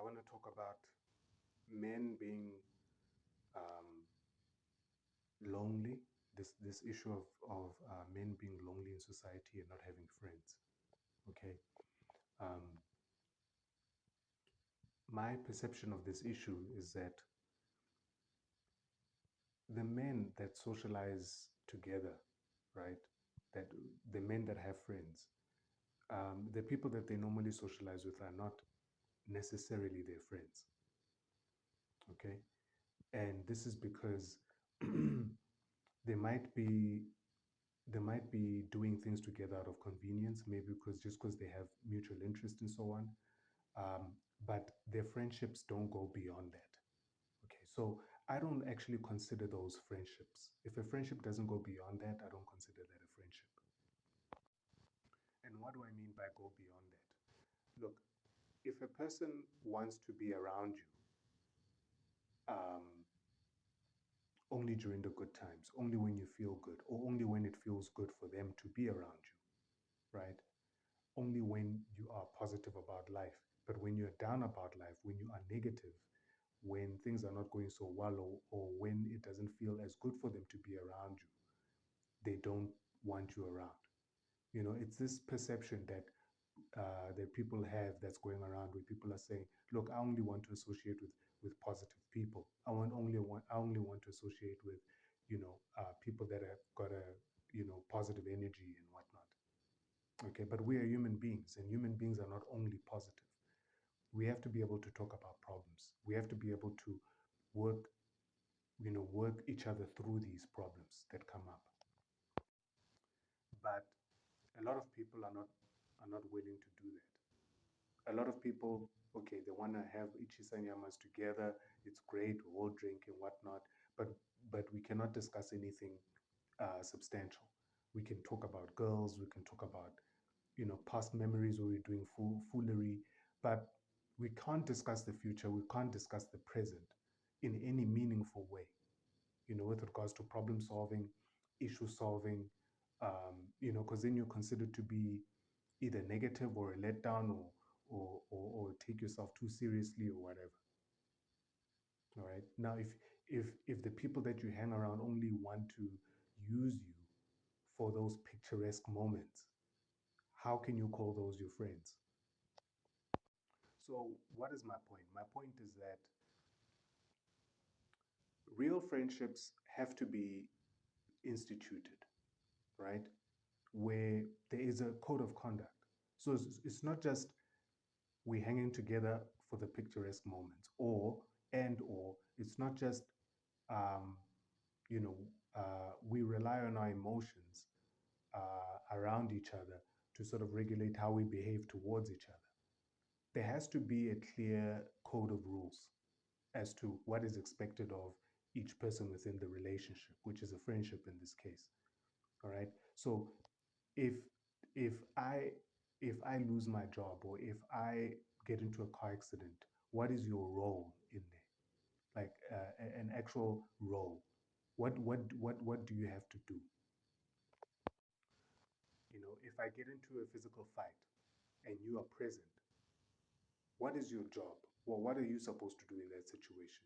I want to talk about men being um, lonely. This issue of men being lonely in society and not having friends. Okay. Um, my perception of this issue is that the men that socialize together, right? That the men that have friends, the people that they normally socialize with are not necessarily their friends. Okay. And this is because they might be they might be doing things together out of convenience, maybe because they have mutual interest and so on. Um, but their friendships don't go beyond that. Okay, so I don't actually consider those friendships. If a friendship doesn't go beyond that, I don't consider that a friendship. And what do I mean by go beyond that? Look, if a person wants to be around you um, only during the good times, only when you feel good, or only when it feels good for them to be around you, right? Only when you are positive about life. But when you're down about life, when you are negative, when things are not going so well, or when it doesn't feel as good for them to be around you, they don't want you around. It's this perception that people have that's going around where people are saying, "Look, I only want to associate with positive people. I only want to associate with, people that have got a positive energy and whatnot." Okay, but we are human beings, and human beings are not only positive. We have to be able to talk about problems. We have to be able to work, work each other through these problems that come up. But a lot of people are not willing to do that. A lot of people, okay, they want to have ichisanyamas together. It's great, we all drink and whatnot, but we cannot discuss anything substantial. We can talk about girls. We can talk about past memories where we're doing foolery, but we can't discuss the future. We can't discuss the present in any meaningful way. With regards to problem solving, issue solving, because then you're considered to be either negative or a letdown, or take yourself too seriously or whatever. All right. Now, if the people that you hang around only want to use you for those picturesque moments, how can you call those your friends? So, what is my point? My point is that real friendships have to be instituted, right? Where there is a code of conduct. So it's not just we hanging together for the picturesque moments, or it's not just um, you know we rely on our emotions around each other to sort of regulate how we behave towards each other. There has to be a clear code of rules as to what is expected of each person within the relationship, which is a friendship in this case. All right. So if if I if I lose my job, or if I get into a car accident, what is your role in there? Like an actual role. What do you have to do? If I get into a physical fight and you are present, what is your job? Well, what are you supposed to do in that situation?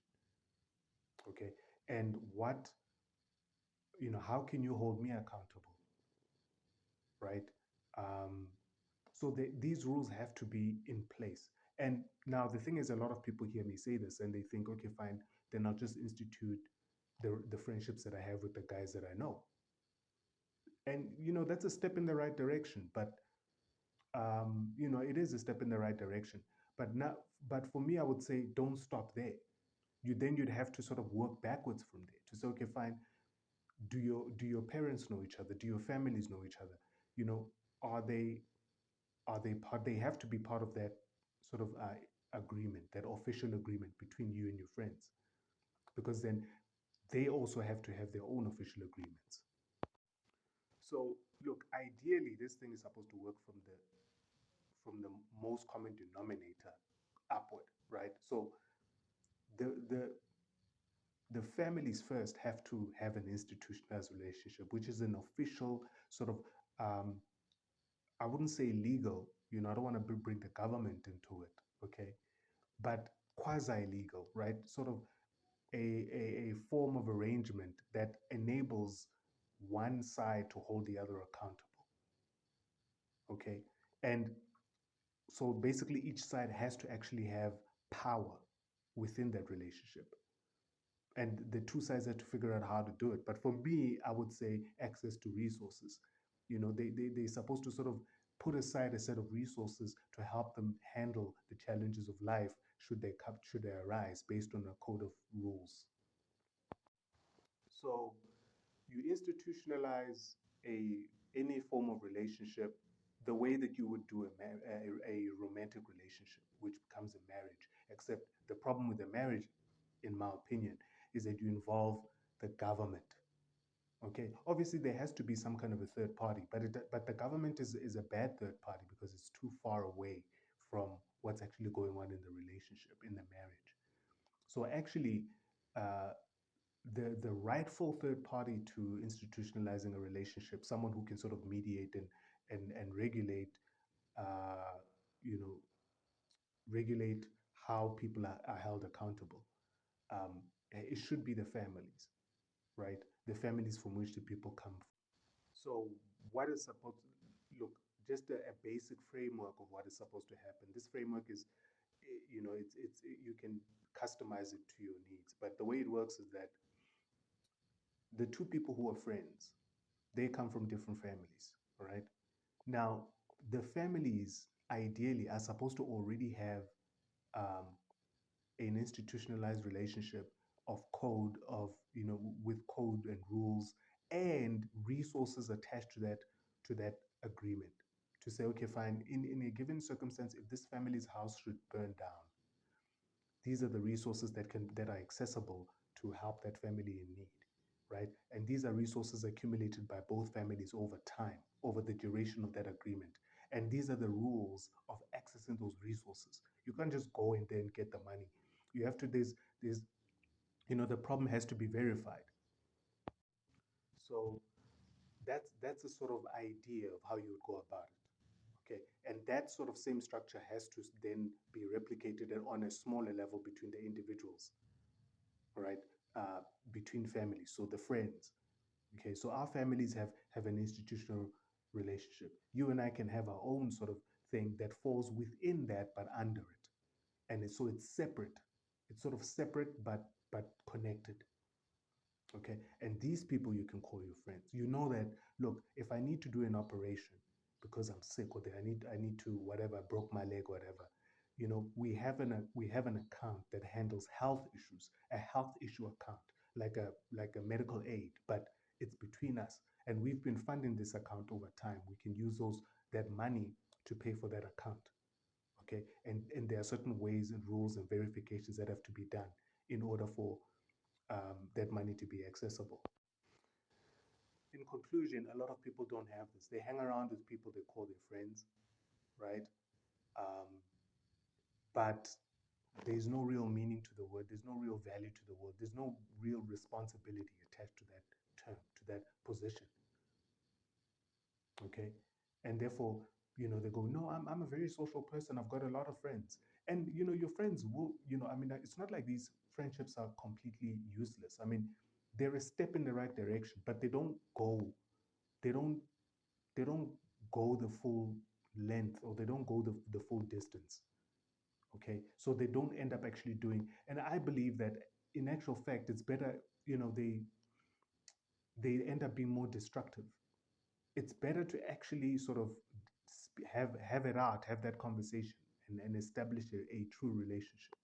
Okay. And how can you hold me accountable? Right. So these rules have to be in place. And now the thing is, a lot of people hear me say this and they think, okay, fine, then I'll just institute the friendships that I have with the guys that I know. And that's a step in the right direction, but it is a step in the right direction. But for me, I would say don't stop there. You'd have to sort of work backwards from there to say, okay, fine, do your parents know each other? Do your families know each other? Are they part? They have to be part of that sort of agreement, that official agreement between you and your friends, because then they also have to have their own official agreements. So look, ideally, this thing is supposed to work from the most common denominator upward, right? So the the families first have to have an institutionalized relationship, which is an official sort of, I wouldn't say legal. I don't want to bring the government into it, okay? but quasi legal, right? Sort of a form of arrangement that enables one side to hold the other accountable. Okay. And so basically, each side has to actually have power within that relationship. And the two sides have to figure out how to do it. But for me, I would say access to resources. They're supposed to sort of put aside a set of resources to help them handle the challenges of life should they arise based on a code of rules. So you institutionalize a any form of relationship the way that you would do a romantic relationship, which becomes a marriage. Except the problem with a marriage, in my opinion, is that you involve the government. Okay, obviously there has to be some kind of a third party, but the government is a bad third party because it's too far away from what's actually going on in the relationship in the marriage. So actually, uh, the rightful third party to institutionalizing a relationship, someone who can sort of mediate and regulate, uh, you know, regulate how people are held accountable. It should be the families, right? The families from which the people come from. So, what is supposed to look just a basic framework of what is supposed to happen? This framework is, you can customize it to your needs, but the way it works is that the two people who are friends, they come from different families, all right? Now, the families ideally are supposed to already have um, an institutionalized relationship of code of with code and rules and resources attached to that agreement to say, okay, fine, in a given circumstance, if this family's house should burn down, these are the resources that are accessible to help that family in need, right? And these are resources accumulated by both families over time, over the duration of that agreement. And these are the rules of accessing those resources. You can't just go in there and get the money. You have to there's the problem has to be verified. So that's a sort of idea of how you would go about it. Okay, and that sort of same structure has to then be replicated on a smaller level between the individuals, right? Between families, so the friends. Okay, so our families have an institutional relationship. You and I can have our own sort of thing that falls within that, but under it, and so it's separate. It's sort of separate, but connected. Okay, and these people you can call your friends. You know that, look, if I need to do an operation because I'm sick, or I need to whatever, I broke my leg, whatever, we have an account that handles health issues, a health issue account, like a medical aid, but it's between us, and we've been funding this account over time. We can use that money to pay for that account. Okay, and there are certain ways and rules and verifications that have to be done in order for that money to be accessible. In conclusion, a lot of people don't have this. They hang around with people they call their friends, right? Um, but there's no real meaning to the word. There's no real value to the word. There's no real responsibility attached to that term, to that position. Okay, and therefore, they go, no, I'm a very social person. I've got a lot of friends, and your friends will, I mean, it's not like these friendships are completely useless. I mean, they're a step in the right direction, but they don't they don't go the full length, or they don't go the full distance. Okay, so they don't end up actually doing, and I believe that in actual fact it's better, they end up being more destructive. It's better to actually sort of have it out, have that conversation, and establish a true relationship.